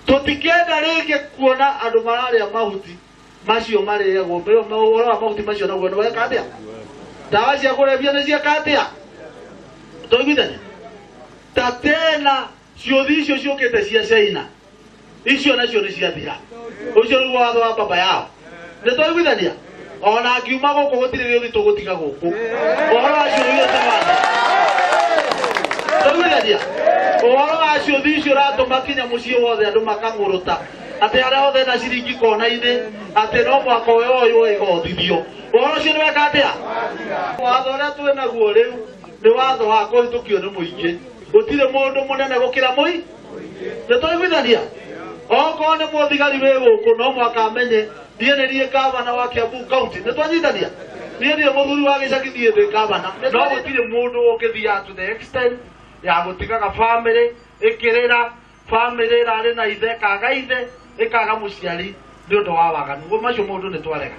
tutikenda rĩngĩ kuona andũ mararĩa mahuti macio marĩagwo mbere ũhoro wa mahuti macio naguo nĩweka atĩa ndawa cia kũrebia nĩ cieka atĩa tũiguithania ta tena ciũthi icio ciũkĩte cia China icio nacio nĩ ciathira ũcio nĩguo watho wa baba yao nĩ tũiguithania ona ngiuma gũkũ gũtirĩ gĩũthi tũgũtiga gũkũ ũhoro wa ciũthi ũtũmanda tũiguithania ũhoro wa ciũthi icio ũratũma kinya mũciĩ wothe andũ makang'ũrũta atĩ arĩa othe na ciringi kona-inĩ atĩ no mwaka ũyũ ĩgothithio ũhoro ũcio nĩweka atĩa watho ũrĩa twĩ naguo rĩu nĩ watho wa kũhĩtũkio nĩ mũingĩ gũtirĩ mũndũ mũnene gũkĩra mũi nĩ tũiguithania okorwo nĩ mũthigari wĩ gũkũ no mwaka amenye niĩ nĩ niĩ gavana wa Kiambu County nĩ twanyitania niĩ nĩ mũthuri wa gĩcagi thiĩ ndĩ gavana no gũtirĩ mũndũ ũngĩthiaga to the extent ya gũtigaga family ĩkĩrĩra family ĩrarĩ na ithe kaga ithe ĩkaga mũciari nĩ ũndũ wa waganu macio mũndũ nĩ twarega